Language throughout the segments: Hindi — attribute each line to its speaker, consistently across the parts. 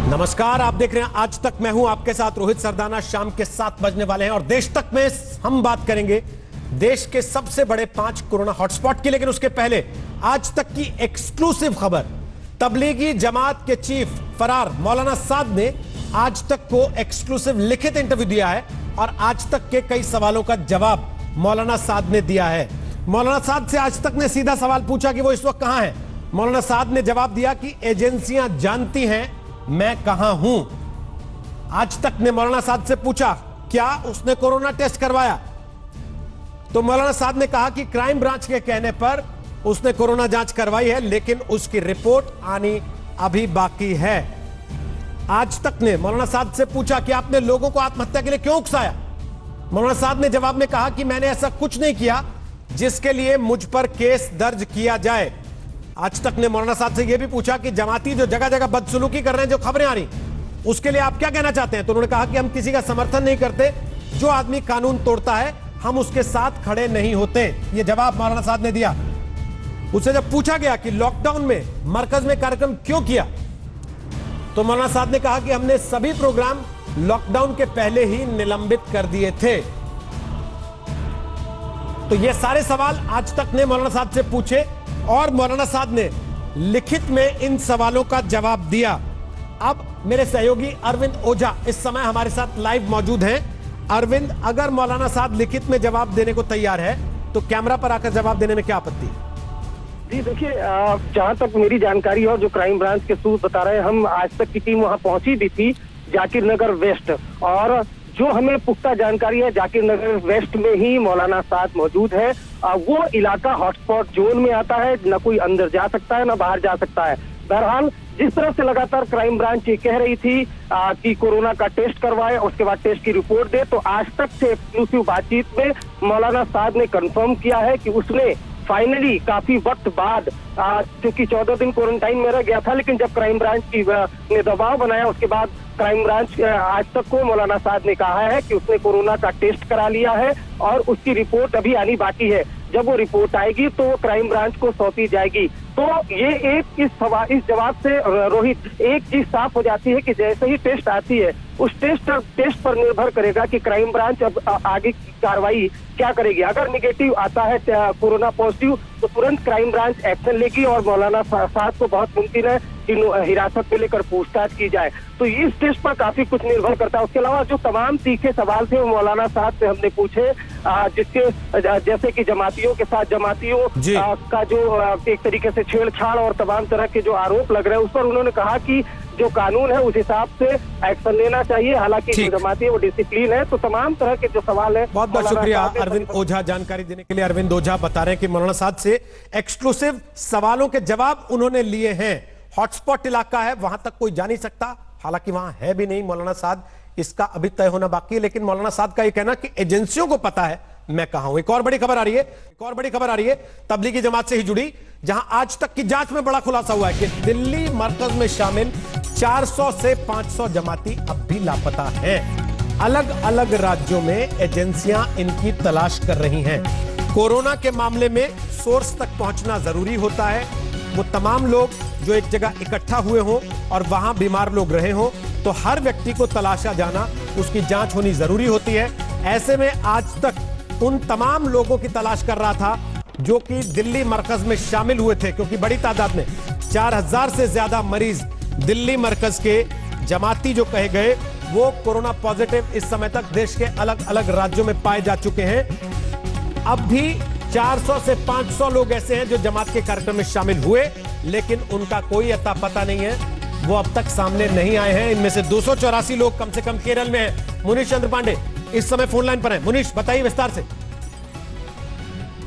Speaker 1: नमस्कार, आप देख रहे हैं आज तक। मैं हूं आपके साथ रोहित सरदाना। शाम के 7 बजने वाले हैं और देश तक में हम बात करेंगे देश के सबसे बड़े 5 कोरोना हॉटस्पॉट की। लेकिन उसके पहले आज तक की एक्सक्लूसिव खबर, तबलीगी जमात के चीफ फरार मौलाना साद ने आज तक को एक्सक्लूसिव लिखित इंटरव्यू दिया है और आज तक के कई सवालों का जवाब मौलाना साद ने दिया है। मौलाना साद से आज तक ने सीधा सवाल पूछा कि वो इस वक्त कहां है। मौलाना साद ने जवाब दिया कि एजेंसियां जानती हैं मैं कहां हूं। आज तक ने मौलाना साद से पूछा क्या उसने कोरोना टेस्ट करवाया, तो मौलाना साद ने कहा कि क्राइम ब्रांच के कहने पर उसने कोरोना जांच करवाई है, लेकिन उसकी रिपोर्ट आनी अभी बाकी है। आज तक ने मौलाना साद से पूछा कि आपने लोगों को आत्महत्या के लिए क्यों उकसाया। मौलाना साद ने जवाब में कहा कि मैंने ऐसा कुछ नहीं किया जिसके लिए मुझ पर केस दर्ज किया जाए। आज तक ने मौलाना साहब से यह भी पूछा कि जमाती जो जगह जगह बदसलूकी कर रहे हैं, जो खबरें आ रही, उसके लिए आप क्या कहना चाहते हैं। तो उन्होंने कहा कि हम किसी का समर्थन नहीं करते, जो आदमी कानून तोड़ता है हम उसके साथ खड़े नहीं होते। यह जवाब मौलाना साहब ने दिया। उससे जब पूछा गया कि लॉकडाउन में मरकज में कार्यक्रम क्यों किया, तो मौलाना साहब ने कहा कि हमने सभी प्रोग्राम लॉकडाउन के पहले ही निलंबित कर दिए थे। तो ये सारे सवाल आज तक ने मौलाना साहब से पूछे और मौलाना साहब ने लिखित में इन सवालों का जवाब दिया। अब मेरे सहयोगी अरविंद ओझा इस समय हमारे साथ लाइव मौजूद हैं। अरविंद, अगर मौलाना साहब लिखित में जवाब देने को तैयार है तो कैमरा पर आकर जवाब देने में क्या आपत्ति?
Speaker 2: जी देखिए, जहां तक मेरी जानकारी और जो क्राइम ब्रांच के सूत्र बता रहे हैं, हम आज तक की टीम वहां पहुंची भी थी जाकिर नगर वेस्ट, और जो हमें पुख्ता जानकारी है जाकिर नगर वेस्ट में ही मौलाना साद मौजूद है। वो इलाका हॉटस्पॉट जोन में आता है, न कोई अंदर जा सकता है न बाहर जा सकता है। बहरहाल जिस तरह से लगातार क्राइम ब्रांच ये कह रही थी कि कोरोना का टेस्ट करवाए, उसके बाद टेस्ट की रिपोर्ट दे, तो आज तक से एक्सक्लूसिव बातचीत में मौलाना साद ने कंफर्म किया है कि उसने फाइनली काफी वक्त बाद, क्योंकि 14 दिन क्वारंटाइन में रह गया था, लेकिन जब क्राइम ब्रांच की ने दबाव बनाया उसके बाद क्राइम ब्रांच आज तक को मौलाना साद ने कहा है कि उसने कोरोना का टेस्ट करा लिया है और उसकी रिपोर्ट अभी आनी बाकी है। जब वो रिपोर्ट आएगी तो क्राइम ब्रांच को सौंपी जाएगी। तो ये इस जवाब से रोहित एक चीज साफ हो जाती है कि जैसे ही टेस्ट आती है उस टेस्ट पर निर्भर करेगा कि क्राइम ब्रांच अब आगे की कार्रवाई क्या करेगी। अगर निगेटिव आता है कोरोना पॉजिटिव तो तुरंत क्राइम ब्रांच एक्शन लेगी और मौलाना साद को बहुत मुमकिन है कि हिरासत में लेकर पूछताछ की जाए। तो इस टेस्ट पर काफी कुछ निर्भर करता है। उसके अलावा जो तमाम तीखे सवाल थे वो मौलाना साहब से हमने पूछे, जिसके जैसे कि जमातियों के साथ जमातियों का जो एक तरीके से छेड़छाड़ और तमाम तरह के जो आरोप लग रहे हैं उस पर उन्होंने कहा कि जो कानून है उस हिसाब से एक्शन लेना चाहिए। हालांकि जो जमाती है वो डिसिप्लिन है। तो तमाम तरह के जो सवाल है।
Speaker 1: बहुत बहुत शुक्रिया अरविंद ओझा जानकारी देने के लिए। अरविंद ओझा बता रहे हैं कि मौलाना साहब से एक्सक्लूसिव सवालों के जवाब उन्होंने लिए हैं। हॉटस्पॉट इलाका है, वहां तक कोई जा नहीं सकता, हालांकि वहां है भी नहीं मौलाना साहब, इसका अभी तय होना बाकी है। लेकिन मौलाना साहब का यह कहना कि एजेंसियों को पता है मैं कहां हूं। एक और बड़ी खबर आ रही है तबलीगी जमात से ही जुड़ी, जहां आज तक की जांच में बड़ा खुलासा हुआ है कि दिल्ली मरकज में शामिल 400 से 500 जमाती अब भी लापता हैं। अलग अलग राज्यों में एजेंसियां इनकी तलाश कर रही हैं। कोरोना के मामले में सोर्स तक पहुंचना जरूरी होता है। वो तमाम लोग जो एक जगह इकट्ठा हुए हों और वहां बीमार लोग रहे हों, तो हर व्यक्ति को तलाशा जाना, उसकी जांच होनी जरूरी होती है। ऐसे में आज तक उन तमाम लोगों की तलाश कर रहा था जो कि दिल्ली मरकज में शामिल हुए थे, क्योंकि बड़ी तादाद में 4000 से ज्यादा मरीज दिल्ली मरकज के जमाती जो कहे गए वो कोरोना पॉजिटिव इस समय तक देश के अलग अलग राज्यों में पाए जा चुके हैं। अब भी 400 से 500 लोग ऐसे हैं जो जमात के कार्यक्रम में शामिल हुए, लेकिन उनका कोई अता पता नहीं है, वो अब तक सामने नहीं आए हैं। इनमें से 284 लोग कम से कम केरल में हैं। मुनीश चंद्र पांडे इस समय फोन लाइन पर हैं। मुनीश, बताइए विस्तार से।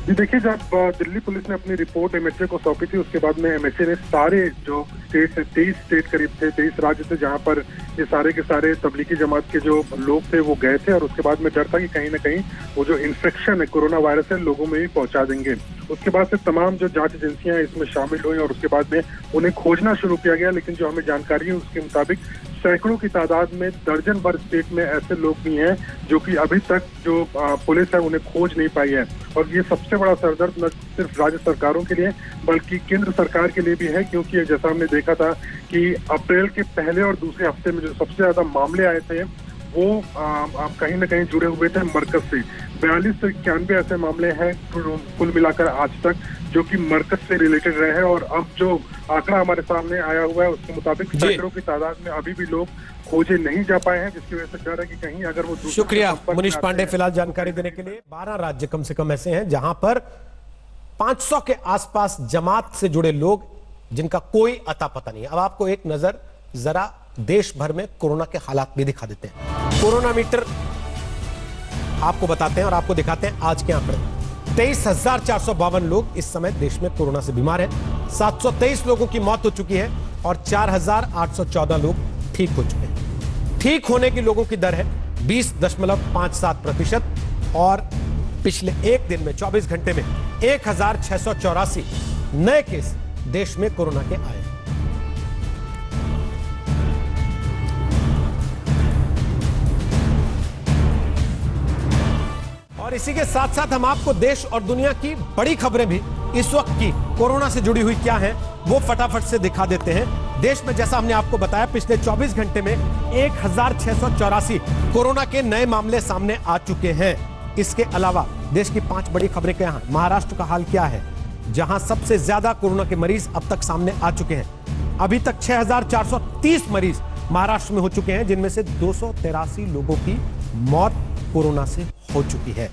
Speaker 3: जी देखिए, जब दिल्ली पुलिस ने अपनी रिपोर्ट एमएचए को सौंपी थी उसके बाद में एमएचए ने सारे जो स्टेट है, 23 स्टेट करीब थे, 23 राज्य थे जहां पर ये सारे के सारे तबलीगी जमात के जो लोग थे वो गए थे, और उसके बाद में डर था कि कहीं ना कहीं वो जो इन्फेक्शन है कोरोना वायरस है लोगों में भी पहुंचा देंगे। उसके बाद से तमाम जो जांच एजेंसियां इसमें शामिल हुई और उसके बाद में उन्हें खोजना शुरू किया गया। लेकिन जो हमें जानकारी है उसके मुताबिक सैकड़ों की तादाद में दर्जन भर स्टेट में ऐसे लोग भी हैं जो कि अभी तक जो पुलिस है उन्हें खोज नहीं पाई है। और ये सबसे बड़ा सरदर्द न सिर्फ राज्य सरकारों के लिए बल्कि केंद्र सरकार के लिए भी है, क्योंकि जैसा हमने देखा था कि अप्रैल के पहले और दूसरे हफ्ते में जो सबसे ज्यादा मामले आए थे वो कहीं ना कहीं जुड़े हुए थे मरकज से। 42 से 91 ऐसे मामले हैं कुल मिलाकर आज तक जो कि मरकज से रिलेटेड रहे हैं। और अब जो आंकड़ा हमारे सामने आया हुआ है उसके मुताबिक सैकड़ों की तादाद में अभी भी लोग खोजे नहीं जा पाए हैं, जिसकी वजह से डर है कि कहीं अगर वो
Speaker 1: शुक्रिया मुनीश पांडे फिलहाल जानकारी देने के लिए। 12 राज्य कम से कम ऐसे हैं जहां पर 500 के आसपास जमात से जुड़े लोग जिनका कोई अता पता नहीं है। अब आपको एक नजर जरा देश भर में कोरोना के हालात भी दिखा देते हैं। कोरोना मीटर आपको बताते हैं और आपको दिखाते हैं आज के आंकड़े। 23,452 लोग इस समय देश में कोरोना से बीमार हैं। 723 लोगों की मौत हो चुकी है और 4,814 लोग ठीक हो चुके हैं। ठीक होने की लोगों की दर है 20.57% और पिछले एक दिन में 24 घंटे में 1,684 नए केस देश में कोरोना के आए। और इसी के साथ साथ हम आपको देश और दुनिया की बड़ी खबरें भी इस वक्त की कोरोना से जुड़ी हुई क्या हैं वो फटाफट से दिखा देते हैं। देश में जैसा हमने आपको बताया पिछले 24 घंटे में 1,684 कोरोना के नए मामले सामने आ चुके हैं। इसके अलावा देश की 5 बड़ी खबरें क्या हैं। महाराष्ट्र का हाल क्या है जहां सबसे ज्यादा कोरोना के मरीज अब तक सामने आ चुके हैं। अभी तक 6,430 मरीज महाराष्ट्र में हो चुके हैं, जिनमें से 283 लोगों की मौत कोरोना से हो चुकी है।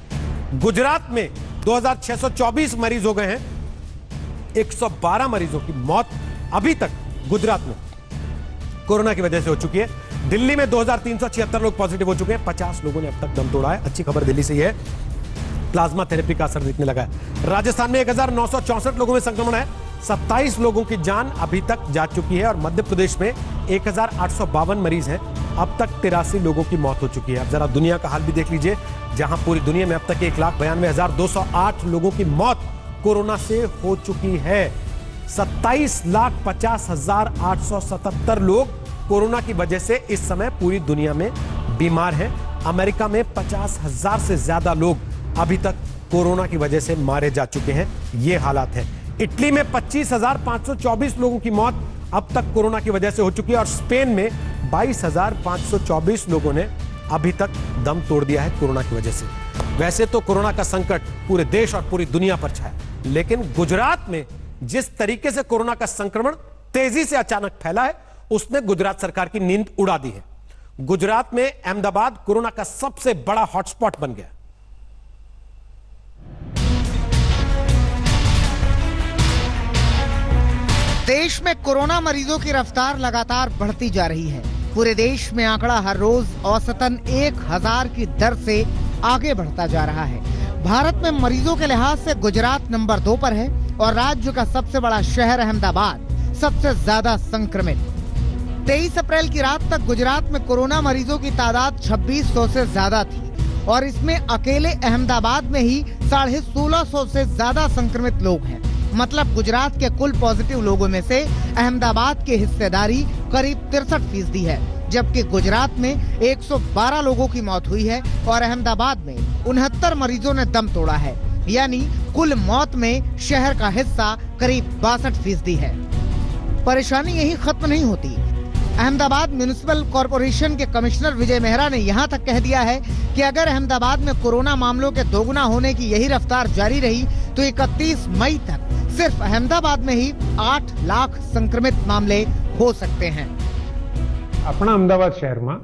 Speaker 1: गुजरात में 2,624 मरीज हो गए हैं। 112 मरीजों की मौत अभी तक गुजरात में कोरोना की वजह से हो चुकी है। दिल्ली में 2,376 लोग पॉजिटिव हो चुके हैं। 50 लोगों ने अब तक दम तोड़ा है। अच्छी खबर दिल्ली से ही है, प्लाज्मा थेरेपी का असर दिखने लगा है। राजस्थान में 1,964 लोगों में संक्रमण है। 27 लोगों की जान अभी तक जा चुकी है और मध्य प्रदेश में 1,852 मरीज हैं। अब तक 83 लोगों की मौत हो चुकी है। अब जरा दुनिया का हाल भी देख लीजिए, जहां पूरी दुनिया में अब तक 1,92,208 लोगों की मौत कोरोना से हो चुकी है। 27,50,877 लोग कोरोना की वजह से इस समय पूरी दुनिया में बीमार हैं। अमेरिका में 50,000 से ज्यादा लोग अभी तक कोरोना की वजह से मारे जा चुके हैं। ये हालात हैं। इटली में 25,524 लोगों की मौत अब तक कोरोना की वजह से हो चुकी है और स्पेन में 22,524 लोगों ने अभी तक दम तोड़ दिया है कोरोना की वजह से। वैसे तो कोरोना का संकट पूरे देश और पूरी दुनिया पर छाया, लेकिन गुजरात में जिस तरीके से कोरोना का संक्रमण तेजी से अचानक फैला है उसने गुजरात सरकार की नींद उड़ा दी है। गुजरात में अहमदाबाद कोरोना का सबसे बड़ा हॉटस्पॉट बन गया।
Speaker 4: देश में कोरोना मरीजों की रफ्तार लगातार बढ़ती जा रही है। पूरे देश में आंकड़ा हर रोज औसतन 1,000 की दर से आगे बढ़ता जा रहा है। भारत में मरीजों के लिहाज से गुजरात नंबर 2 पर है और राज्य का सबसे बड़ा शहर अहमदाबाद सबसे ज्यादा संक्रमित। 23 अप्रैल की रात तक गुजरात में कोरोना मरीजों की तादाद 2600 से ज्यादा थी और इसमें अकेले अहमदाबाद में ही 1650 से ज्यादा संक्रमित लोग हैं। मतलब गुजरात के कुल पॉजिटिव लोगों में से अहमदाबाद की हिस्सेदारी करीब 63% है, जबकि गुजरात में 112 लोगों की मौत हुई है और अहमदाबाद में 69 मरीजों ने दम तोड़ा है। यानी कुल मौत में शहर का हिस्सा करीब 62% है। परेशानी यही खत्म नहीं होती। अहमदाबाद म्युनिसिपल कॉरपोरेशन के कमिश्नर विजय मेहरा ने यहां तक कह दिया है कि अगर अहमदाबाद में कोरोना मामलों के दोगुना होने की यही रफ्तार जारी रही तो 31 मई तक सिर्फ अहमदाबाद में ही 8 लाख संक्रमित मामले हो सकते हैं।
Speaker 5: अपना अमदावाद शहर में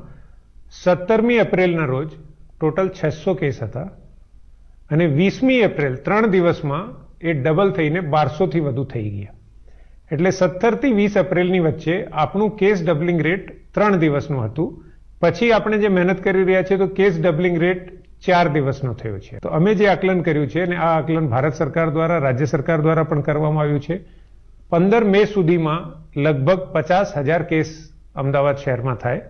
Speaker 5: 17મી એપ્રિલના રોજ ટોટલ 600 કેસ હતા અને 20મી એપ્રિલ 3 દિવસમાં એ ડબલ થઈને 1200 થી વધુ થઈ ગયા। એટલે 17 થી 20 એપ્રિલની વચ્ચે આપણું કેસ ડબલિંગ રેટ 3 દિવસનું હતું। પછી આપણે જે મહેનત કરી રહ્યા છે તો કેસ ડબલિંગ રેટ 4 દિવસનો થયો છે। તો અમે જે આકલન કર્યું છે અને આ આકલન ભારત સરકાર દ્વારા રાજ્ય સરકાર દ્વારા પણ કરવામાં આવ્યું છે। 15 મે સુધીમાં લગભગ 50,000 કેસ અમદાવાદ શહેરમાં થાય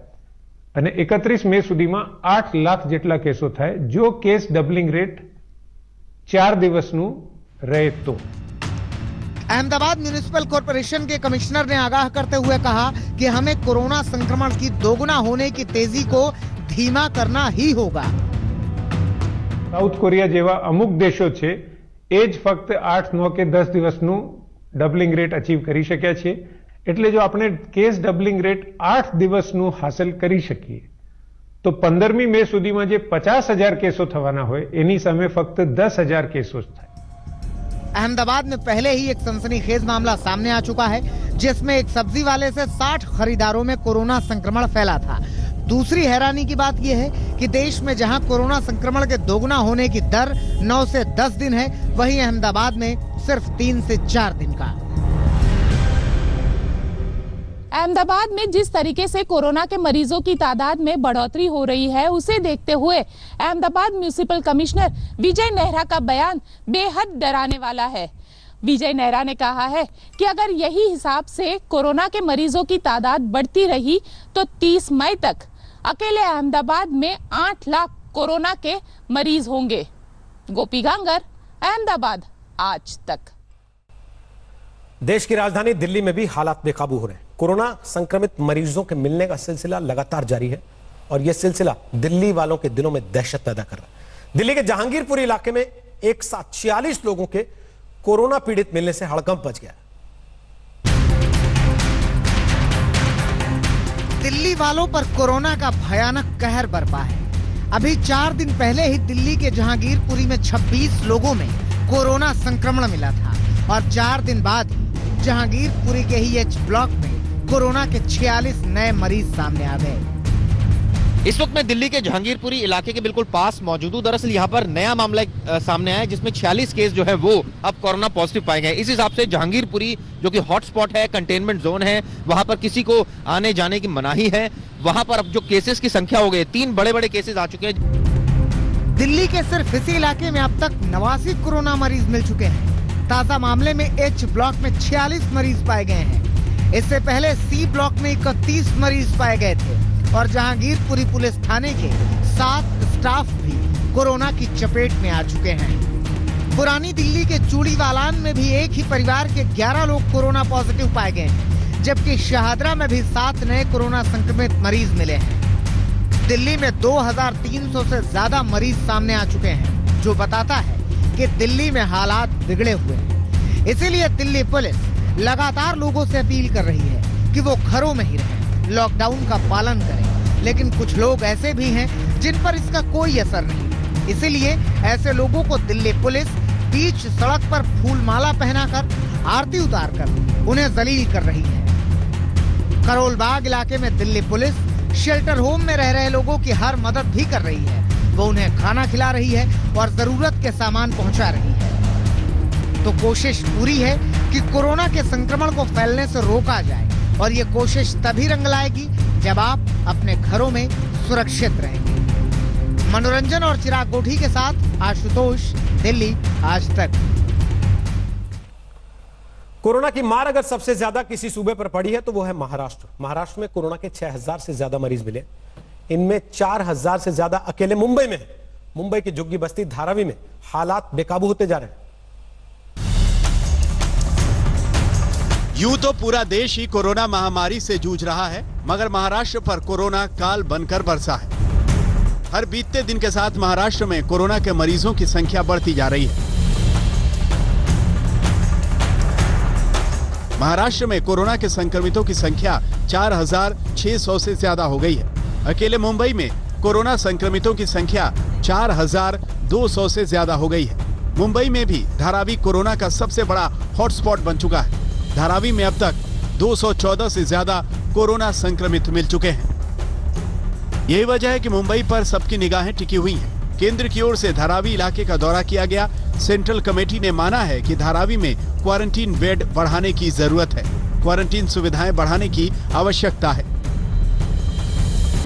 Speaker 5: અને 31 મે સુધીમાં 8 લાખ જેટલા કેસો થાય જો કેસ ડબલિંગ રેટ 4 દિવસનું રહે તો।
Speaker 4: अहमदाबाद म्युनिसिपल कॉर्पोरेशन के कमिश्नर ने आगाह करते हुए कहा कि हमें कोरोना संक्रमण की दोगुना होने की तेजी को धीमा करना ही होगा।
Speaker 5: સાઉથ કોરિયા જેવા અમુક દેશો છે એ જ ફક્ત 8, 9 કે 10 દિવસનું ડબલિંગ રેટ અચીવ કરી શક્યા છે। એટલે જો આપણે કેસ ડબલિંગ રેટ 8 દિવસનું હાંસલ કરી શકીએ તો 15મી મે સુધીમાં જે 50,000 કેસો થવાના હોય એની સામે ફક્ત 10,000 કેસો જ થાય।
Speaker 4: अहमदाबाद में पहले ही एक सनसनीखेज मामला सामने आ चुका है, जिसमें एक सब्जी वाले से 60 खरीदारों में कोरोना संक्रमण फैला था। दूसरी हैरानी की बात यह है कि देश में जहां कोरोना संक्रमण के दोगुना होने की दर 9 से 10 दिन है, वहीं अहमदाबाद में सिर्फ 3 से 4 दिन का।
Speaker 6: अहमदाबाद में जिस तरीके से कोरोना के मरीजों की तादाद में बढ़ोतरी हो रही है, उसे देखते हुए अहमदाबाद म्युनिसिपल कमिश्नर विजय नेहरा का बयान बेहद डराने वाला है। विजय नेहरा ने कहा है कि अगर यही हिसाब से कोरोना के मरीजों की तादाद बढ़ती रही तो 30 मई तक अकेले अहमदाबाद में 8 लाख कोरोना के मरीज होंगे। गोपी गांगर, अहमदाबाद, आज तक।
Speaker 1: देश की राजधानी दिल्ली में भी हालात बेकाबू हो रहे हैं। कोरोना संक्रमित मरीजों के मिलने का सिलसिला लगातार जारी है और यह सिलसिला दिल्ली वालों के दिलों में दहशत पैदा कर रहा है। दिल्ली के जहांगीरपुरी इलाके में एक साथ 46 लोगों के कोरोना पीड़ित मिलने से हड़कंप मच गया।
Speaker 4: दिल्ली वालों पर कोरोना का भयानक कहर बरपा है। अभी 4 दिन पहले ही दिल्ली के जहांगीरपुरी में 26 लोगों में कोरोना संक्रमण मिला था और 4 दिन बाद जहांगीरपुरी के ही एच ब्लॉक में कोरोना के 46 नए मरीज सामने आ गए।
Speaker 7: इस वक्त मैं दिल्ली के जहांगीरपुरी इलाके के बिल्कुल पास मौजूद हूं। दरअसल यहाँ पर नया मामला सामने आया है जिसमें 46 केस जो है वो अब कोरोना पॉजिटिव पाए गए। इस हिसाब से जहांगीरपुरी जो कि हॉटस्पॉट है, कंटेनमेंट जोन है, वहां पर किसी को आने जाने की मनाही है। वहां पर अब जो केसेस की संख्या हो गई, 3 बड़े-बड़े केसेस आ चुके हैं।
Speaker 4: दिल्ली के सिर्फ इसी इलाके में अब तक 89 कोरोना मरीज मिल चुके हैं। ताजा मामले में एच ब्लॉक में 46 मरीज पाए गए हैं। इससे पहले सी ब्लॉक में 31 मरीज पाए गए थे और जहांगीरपुरी पुलिस थाने के 7 स्टाफ भी कोरोना की चपेट में आ चुके हैं। पुरानी दिल्ली के चूड़ीवालान में भी एक ही परिवार के 11 लोग कोरोना पॉजिटिव पाए गए हैं, जबकि शाहदरा में भी 7 नए कोरोना संक्रमित मरीज मिले हैं। दिल्ली में 2300 से ज्यादा मरीज सामने आ चुके हैं, जो बताता है कि दिल्ली में हालात बिगड़े हुए हैं। इसीलिए दिल्ली पुलिस लगातार लोगों से अपील कर रही है कि वो घरों में ही रहें, लॉकडाउन का पालन करें। लेकिन कुछ लोग ऐसे भी हैं जिन पर इसका कोई असर नहीं। इसीलिए ऐसे लोगों को दिल्ली पुलिस बीच सड़क पर फूलमाला पहनाकर, आरती उतारकर उन्हें जलील कर रही है। करोल बाग इलाके में दिल्ली पुलिस शेल्टर होम में रह रहे लोगों की हर मदद भी कर रही है। वो उन्हें खाना खिला रही है और जरूरत के सामान पहुंचा रही है। तो कोशिश पूरी है कि कोरोना के संक्रमण को फैलने से रोका जाए और ये कोशिश तभी रंग लाएगी जब आप अपने घरों में सुरक्षित रहेंगे। मनोरंजन और चिराग गोठी के साथ आशुतोष, दिल्ली आज तक।
Speaker 1: कोरोना की मार अगर सबसे ज्यादा किसी सूबे पर पड़ी है तो वो है महाराष्ट्र। महाराष्ट्र में कोरोना के 6000 से ज्यादा मरीज मिले। इनमें 4000 से ज्यादा अकेले मुंबई में है। मुंबई की झुग्गी बस्ती धारावी में हालात बेकाबू होते जा रहे हैं।
Speaker 8: यूं तो पूरा देश ही कोरोना महामारी से जूझ रहा है, मगर महाराष्ट्र पर कोरोना काल बनकर बरसा है। हर बीतते दिन के साथ महाराष्ट्र में कोरोना के मरीजों की संख्या बढ़ती जा रही है। महाराष्ट्र में कोरोना के संक्रमितों की संख्या 4600 से ज्यादा हो गई है। अकेले मुंबई में कोरोना संक्रमितों की संख्या 4200 से ज्यादा हो गई है। मुंबई में भी धारावी कोरोना का सबसे बड़ा हॉटस्पॉट बन चुका है। धारावी में अब तक 214 से ज्यादा कोरोना संक्रमित मिल चुके हैं। यही वजह है कि मुंबई पर सबकी निगाहें टिकी हुई हैं। केंद्र की ओर से धारावी इलाके का दौरा किया गया। सेंट्रल कमेटी ने माना है कि धारावी में क्वारंटीन बेड बढ़ाने की जरूरत है। क्वारंटीन सुविधाएं बढ़ाने की आवश्यकता है।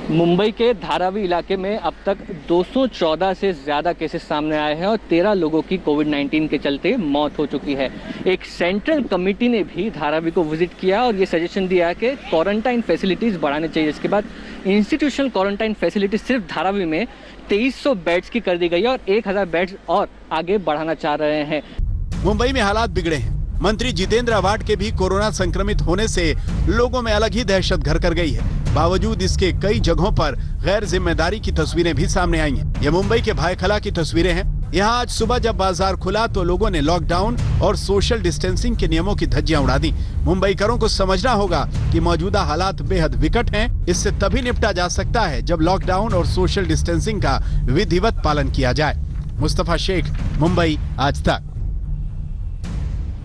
Speaker 9: मुंबई के धारावी इलाके में अब तक 214 से ज़्यादा केसेस सामने आए हैं और 13 लोगों की कोविड-19 के चलते मौत हो चुकी है। एक सेंट्रल कमेटी ने भी धारावी को विजिट किया और ये सजेशन दिया कि क्वारंटाइन फैसिलिटीज़ बढ़ाने चाहिए। इसके बाद इंस्टीट्यूशनल क्वारंटाइन फैसिलिटीज सिर्फ धारावी में 2300 बेड्स की कर दी गई है और 1000 बेड्स और आगे बढ़ाना चाह रहे हैं।
Speaker 8: मुंबई में हालात बिगड़े हैं। मंत्री जितेंद्र आवाड के भी कोरोना संक्रमित होने से लोगों में अलग ही दहशत घर कर गई है। बावजूद इसके कई जगहों पर गैर जिम्मेदारी की तस्वीरें भी सामने आई हैं। ये मुंबई के भायखला की तस्वीरें हैं। यहाँ आज सुबह जब बाजार खुला तो लोगों ने लॉकडाउन और सोशल डिस्टेंसिंग के नियमों की धज्जियां उड़ा दी। मुंबईकरों को समझना होगा कि मौजूदा हालात बेहद विकट हैं। इससे तभी निपटा जा सकता है जब लॉकडाउन और सोशल डिस्टेंसिंग का विधिवत पालन किया जाए। मुस्तफा शेख, मुंबई आज तक।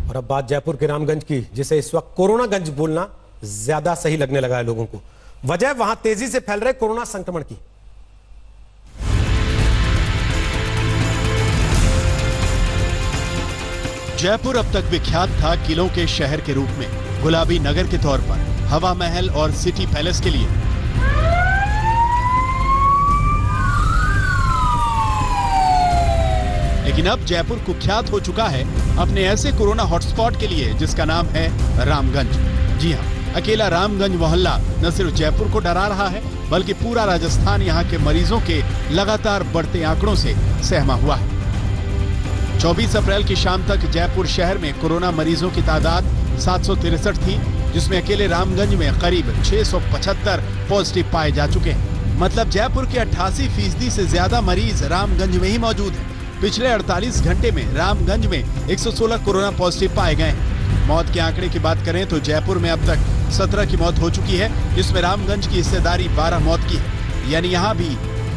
Speaker 1: और अब बात जयपुर के रामगंज की, जिसे इस वक्त कोरोनागंज बोलना ज्यादा सही लगने लगा है लोगों को। वजह वहां तेजी से फैल रहे कोरोना संक्रमण की।
Speaker 8: जयपुर अब तक विख्यात था किलों के शहर के रूप में, गुलाबी नगर के तौर पर, हवा महल और सिटी पैलेस के लिए। लेकिन अब जयपुर कुख्यात हो चुका है अपने ऐसे कोरोना हॉटस्पॉट के लिए जिसका नाम है रामगंज। जी हां, अकेला रामगंज मोहल्ला न सिर्फ जयपुर को डरा रहा है बल्कि पूरा राजस्थान यहां के मरीजों के लगातार बढ़ते आंकड़ों से सहमा हुआ है। 24 अप्रैल की शाम तक जयपुर शहर में कोरोना मरीजों की तादाद 763 थी, जिसमें अकेले रामगंज में करीब 675 पॉजिटिव पाए जा चुके हैं। मतलब जयपुर के 88% से ज्यादा मरीज रामगंज में ही मौजूद हैं। पिछले 48 घंटे में रामगंज में 116 कोरोना पॉजिटिव पाए गए हैं। मौत के आंकड़े की बात करें तो जयपुर में अब तक 17 की मौत हो चुकी है, जिसमें रामगंज की हिस्सेदारी 12 मौत की है, यानी यहाँ भी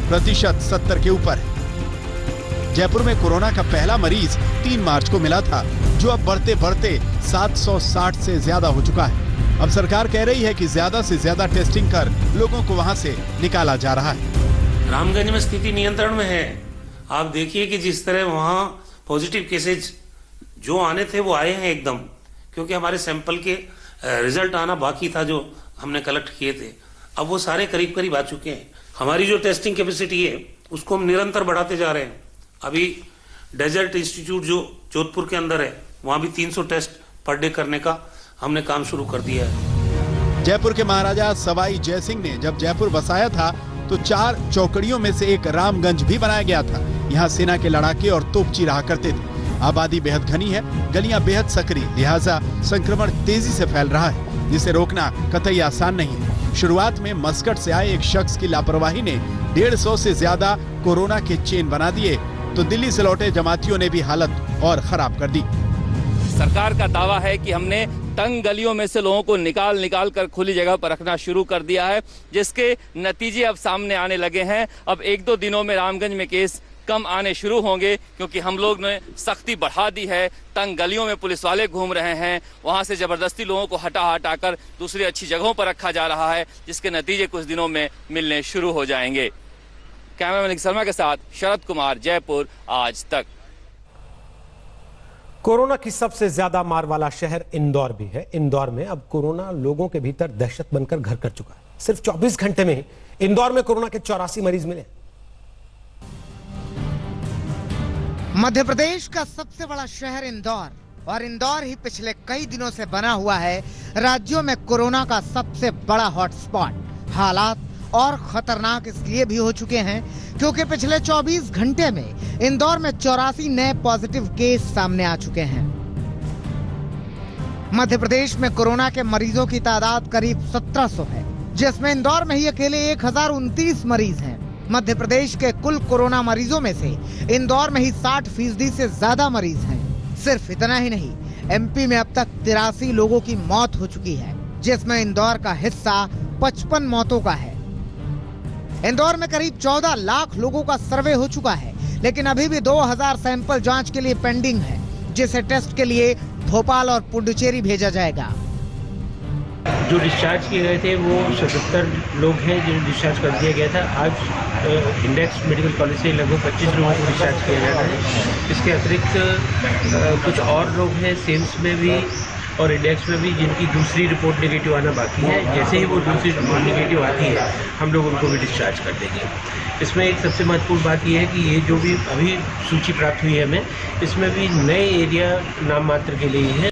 Speaker 8: प्रतिशत 70 के ऊपर है। जयपुर में कोरोना का पहला मरीज 3 मार्च को मिला था, जो अब बढ़ते बढ़ते 760 से ज्यादा हो चुका है। अब सरकार कह रही है कि ज्यादा से ज्यादा टेस्टिंग कर लोगों को वहां से निकाला जा रहा है।
Speaker 10: रामगंज में स्थिति नियंत्रण में है। आप देखिए कि जिस तरह वहां पॉजिटिव केसेज जो आने थे वो आए हैं एकदम, क्योंकि हमारे सैंपल के रिजल्ट आना बाकी था जो हमने कलेक्ट किए थे, अब वो सारे करीब करीब आ चुके हैं। हमारी जो टेस्टिंग कैपेसिटी है उसको हम निरंतर बढ़ाते जा रहे हैं। अभी डेजर्ट इंस्टीट्यूट जो जोधपुर के अंदर है, वहां भी 300 टेस्ट पर डे करने का हमने काम शुरू कर दिया है।
Speaker 8: जयपुर के महाराजा सवाई जयसिंह ने जब जयपुर बसाया था तो 4 चौकड़ियों में से एक रामगंज भी बनाया गया था। यहाँ सेना के लड़ाके और तोपची रहा करते थे। आबादी बेहद घनी है, गलियां बेहद सकरी, लिहाजा संक्रमण तेजी से फैल रहा है, जिसे रोकना कतई आसान नहीं है। शुरुआत में मस्कट से आए एक शख्स की लापरवाही ने 150 से ज्यादा कोरोना के चेन बना दिए, तो दिल्ली से लौटे जमातियों ने भी हालत और खराब कर दी।
Speaker 11: सरकार का दावा है कि हमने तंग गलियों में से लोगों को निकाल कर खुली जगह पर रखना शुरू कर दिया है, जिसके नतीजे अब सामने आने लगे हैं। अब 1-2 दिनों में रामगंज में केस कम आने शुरू होंगे, क्योंकि हम लोग ने सख्ती बढ़ा दी है। तंग गलियों में पुलिस वाले घूम रहे हैं, वहां से जबरदस्ती लोगों को हटा कर दूसरी अच्छी जगहों पर रखा जा रहा है, जिसके नतीजे कुछ दिनों में मिलने शुरू हो जाएंगे। कैमरामैन शर्मा के साथ शरद कुमार, जयपुर आज तक।
Speaker 1: कोरोना की सबसे ज्यादा मार वाला शहर इंदौर भी है। इंदौर में अब कोरोना लोगों के भीतर दहशत बनकर घर कर चुका है। सिर्फ 24 घंटे में इंदौर में कोरोना के 84 मरीज मिले।
Speaker 4: मध्य प्रदेश का सबसे बड़ा शहर इंदौर, और इंदौर ही पिछले कई दिनों से बना हुआ है राज्यों में कोरोना का सबसे बड़ा हॉटस्पॉट। हालात और खतरनाक इसलिए भी हो चुके हैं क्योंकि पिछले 24 घंटे में इंदौर में 84 नए पॉजिटिव केस सामने आ चुके हैं। मध्य प्रदेश में कोरोना के मरीजों की तादाद करीब 1700 है, जिसमें इंदौर में ही अकेले 1029 मरीज हैं। मध्य प्रदेश के कुल कोरोना मरीजों में से इंदौर में ही 60% से ज्यादा मरीज हैं। सिर्फ इतना ही नहीं, एमपी में अब तक 83 लोगों की मौत हो चुकी है, जिसमें इंदौर का हिस्सा 55 मौतों का है। इंदौर में करीब 14 लाख लोगों का सर्वे हो चुका है, लेकिन अभी भी 2000 सैंपल जांच के लिए पेंडिंग है, जिसे टेस्ट के लिए भोपाल और पुडुचेरी भेजा जाएगा।
Speaker 12: जो डिस्चार्ज किए गए थे वो 77 लोग हैं जिन्हें डिस्चार्ज कर दिया गया था। आज इंडेक्स मेडिकल कॉलेज से लगभग 25 लोगों को डिस्चार्ज किया जा रहा है। इसके अतिरिक्त कुछ और लोग हैं सेम्स में भी और इंडेक्स में भी जिनकी दूसरी रिपोर्ट नेगेटिव आना बाकी है। जैसे ही वो दूसरी रिपोर्ट नेगेटिव आती है हम लोग उनको भी डिस्चार्ज कर देंगे। इसमें एक सबसे महत्वपूर्ण बात यह है कि ये जो भी अभी सूची प्राप्त हुई है हमें, इसमें भी नए एरिया नाम मात्र के लिए है।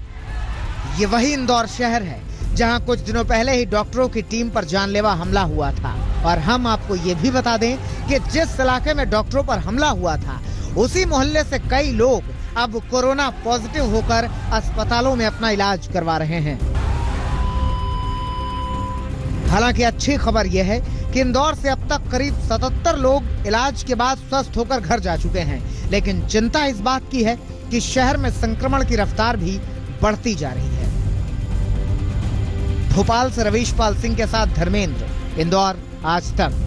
Speaker 4: ये वही इंदौर शहर है जहां कुछ दिनों पहले ही डॉक्टरों की टीम पर जानलेवा हमला हुआ था। और हम आपको ये भी बता दें कि जिस इलाके में डॉक्टरों पर हमला हुआ था, उसी मोहल्ले से कई लोग अब कोरोना पॉजिटिव होकर अस्पतालों में अपना इलाज करवा रहे हैं। हालांकि अच्छी खबर यह है कि इंदौर से अब तक करीब 77 लोग इलाज के बाद स्वस्थ होकर घर जा चुके हैं, लेकिन चिंता इस बात की है कि शहर में संक्रमण की रफ्तार भी बढ़ती जा रही है। भोपाल से रवीश पाल सिंह के साथ धर्मेंद्र, इंदौर, आज तक।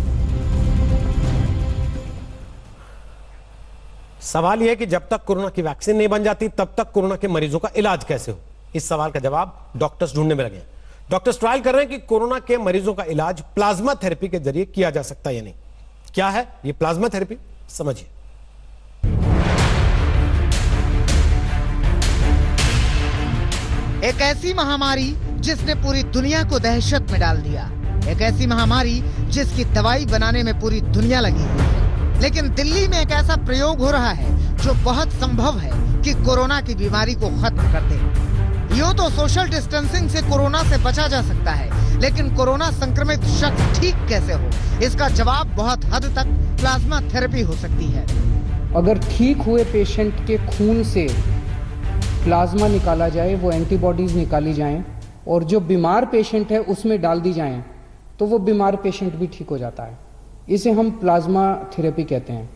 Speaker 1: सवाल यह है कि जब तक कोरोना की वैक्सीन नहीं बन जाती तब तक कोरोना के मरीजों का इलाज कैसे हो। इस सवाल का जवाब डॉक्टर्स ढूंढने में लगे हैं। डॉक्टर्स ट्रायल कर रहे हैं कि कोरोना के मरीजों का इलाज प्लाज्मा थेरेपी के जरिए किया जा सकता है या नहीं। क्या है यह प्लाज्मा थेरेपी, समझिए।
Speaker 4: एक ऐसी महामारी जिसने पूरी दुनिया को दहशत में डाल दिया, एक ऐसी महामारी जिसकी दवाई बनाने में पूरी दुनिया लगी हुई है। लेकिन दिल्ली में एक ऐसा प्रयोग हो रहा है जो बहुत संभव है कि कोरोना की बीमारी को खत्म कर दे। यूं तो सोशल डिस्टेंसिंग से कोरोना से बचा जा सकता है, लेकिन कोरोना संक्रमित शख्स ठीक कैसे हो, इसका जवाब बहुत हद तक प्लाज्मा थेरेपी हो सकती है।
Speaker 13: अगर ठीक हुए पेशेंट के खून से प्लाज्मा निकाला जाए, वो एंटीबॉडीज निकाली जाएं और जो बीमार पेशेंट है उसमें डाल दी जाएं, तो वो बीमार पेशेंट भी ठीक हो जाता है। इसे हम प्लाज्मा थेरेपी कहते हैं।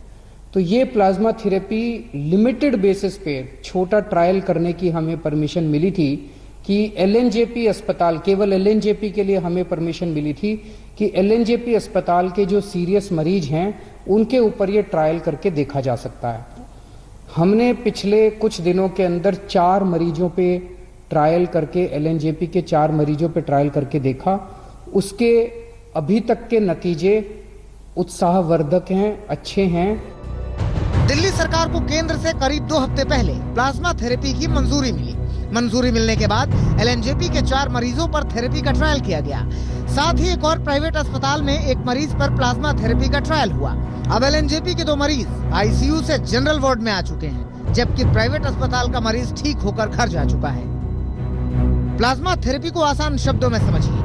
Speaker 13: तो ये प्लाज्मा थेरेपी लिमिटेड बेसिस पे छोटा ट्रायल करने की हमें परमिशन मिली थी कि एलएनजेपी अस्पताल, केवल एलएनजेपी के लिए हमें परमिशन मिली थी कि एलएनजेपी अस्पताल के जो सीरियस मरीज हैं उनके ऊपर ये ट्रायल करके देखा जा सकता है। हमने पिछले कुछ दिनों के अंदर 4 मरीजों पे ट्रायल करके, एलएनजेपी के 4 मरीजों पे ट्रायल करके देखा। उसके अभी तक के नतीजे उत्साहवर्धक हैं, अच्छे हैं।
Speaker 4: दिल्ली सरकार को केंद्र से करीब 2 हफ्ते पहले प्लाज्मा थेरेपी की मंजूरी मिली। मंजूरी मिलने के बाद एलएनजेपी के 4 मरीजों पर थेरेपी का ट्रायल किया गया। साथ ही एक और प्राइवेट अस्पताल में एक मरीज पर प्लाज्मा थेरेपी का ट्रायल हुआ। अब एलएनजेपी के 2 मरीज आईसीयू से जनरल वार्ड में आ चुके हैं, जबकि प्राइवेट अस्पताल का मरीज ठीक होकर घर जा चुका है। प्लाज्मा थेरेपी को आसान शब्दों में समझिए।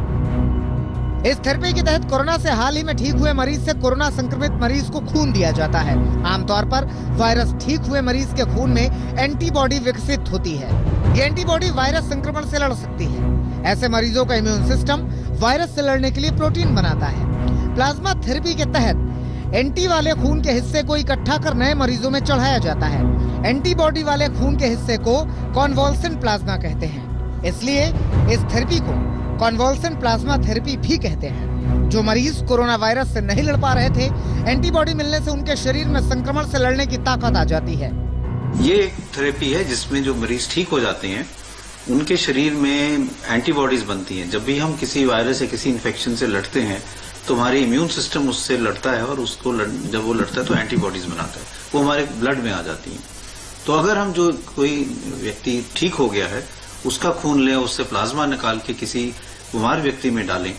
Speaker 4: इस थेरेपी के तहत कोरोना से हाल ही में ठीक हुए मरीज से कोरोना संक्रमित मरीज को खून दिया जाता है। आमतौर पर वायरस ठीक हुए मरीज के खून में एंटीबॉडी विकसित होती है। ये एंटीबॉडी वायरस संक्रमण से लड़ सकती है। ऐसे मरीजों का इम्यून सिस्टम वायरस से लड़ने के लिए प्रोटीन बनाता है। प्लाज्मा थेरेपी के तहत एंटी वाले खून के हिस्से को इकट्ठा कर नए मरीजों में चढ़ाया जाता है। एंटीबॉडी वाले खून के हिस्से को कॉन्वॉल्सेंट प्लाज्मा कहते हैं, इसलिए इस थेरेपी को कॉन्वॉल्सेंट प्लाज्मा थेरेपी भी कहते हैं। जो मरीज कोरोना वायरस से नहीं लड़ पा रहे थे, एंटीबॉडी मिलने से उनके शरीर में संक्रमण से लड़ने की ताकत आ जाती है।
Speaker 14: ये एक थेरेपी है जिसमें जो मरीज ठीक हो जाते हैं उनके शरीर में एंटीबॉडीज बनती हैं। जब भी हम किसी वायरस या किसी इन्फेक्शन से लड़ते हैं तो हमारी इम्यून सिस्टम उससे लड़ता है और उसको जब वो लड़ता है तो एंटीबॉडीज बनाता है, वो हमारे ब्लड में आ जाती हैं। तो अगर हम जो कोई व्यक्ति ठीक हो गया है उसका खून लें, उससे प्लाज्मा निकाल के किसी बीमार व्यक्ति में डालें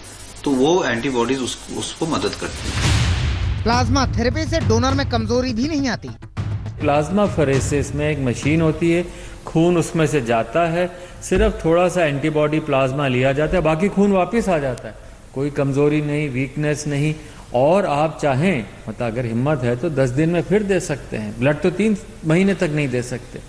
Speaker 14: तो वो एंटीबॉडीज उसको मदद करती है।
Speaker 4: प्लाज्मा थेरेपी से डोनर में कमजोरी भी नहीं आती।
Speaker 15: प्लाज्मा फेरेसिस में एक मशीन होती है, खून उसमें से जाता है, सिर्फ थोड़ा सा एंटीबॉडी प्लाज्मा लिया जाता है, बाकी खून वापस आ जाता है। कोई कमजोरी नहीं, वीकनेस नहीं। और आप चाहें, मतलब अगर हिम्मत है तो 10 दिन में फिर दे सकते हैं ब्लड, तो 3 महीने तक नहीं दे सकते।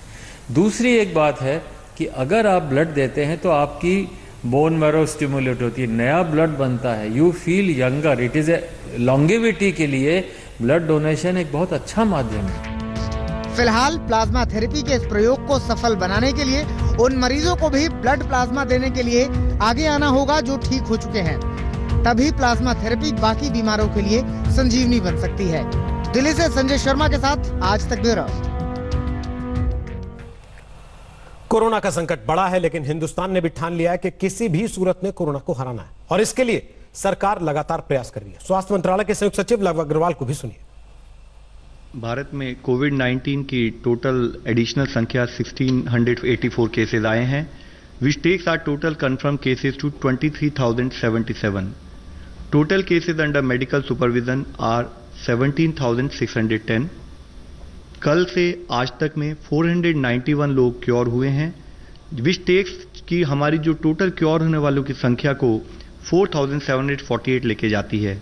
Speaker 15: दूसरी एक बात है कि अगर आप ब्लड देते हैं तो आपकी बोन मैरो स्टिमुलेट होती है, नया ब्लड बनता है, you feel younger. It is a longevity के लिए ब्लड डोनेशन एक बहुत अच्छा माध्यम है।
Speaker 4: फिलहाल प्लाज्मा थेरेपी के इस प्रयोग को सफल बनाने के लिए उन मरीजों को भी ब्लड प्लाज्मा देने के लिए आगे आना होगा जो ठीक हो चुके हैं। तभी प्लाज्मा थेरेपी बाकी बीमारों के लिए संजीवनी बन सकती है। दिल्ली से संजय शर्मा के साथ आज तक ब्यूरो।
Speaker 1: कोरोना का संकट बड़ा है, लेकिन हिंदुस्तान ने भी ठान लिया है कि किसी भी सूरत में कोरोना को हराना है और इसके लिए सरकार लगातार प्रयास कर रही है। स्वास्थ्य मंत्रालय के संयुक्त सचिव लव अग्रवाल को भी सुनिए।
Speaker 16: भारत में कोविड-19 की टोटल एडिशनल संख्या 1684 केसेस आए हैं, which takes our total confirmed cases to 23,077. Total cases under medical supervision are 17,610. कल से आज तक में 491 लोग क्योर हुए हैं, विच टेक्स की हमारी जो टोटल क्योर होने वालों की संख्या को 4,748 लेके जाती है।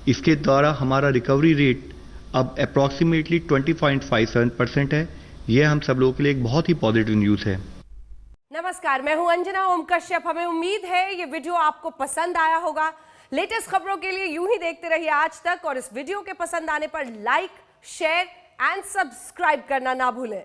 Speaker 16: इसके द्वारा हमारा रिकवरी रेट अब अप्रॉक्सीमेटली 20.57% है, ये हम सब लोगों के लिए एक बहुत ही पॉजिटिव न्यूज़ है।
Speaker 17: नमस्कार, मैं हूं अंजना ओम कश्यप। हमें उम्मीद है ये वीडियो आपको पसंद आया होगा। लेटेस्ट खबरों के लिए यूं ही देखते रहिए आज तक, और इस वीडियो के पसंद आने पर लाइक, शेयर एंड सब्सक्राइब करना ना भूलें।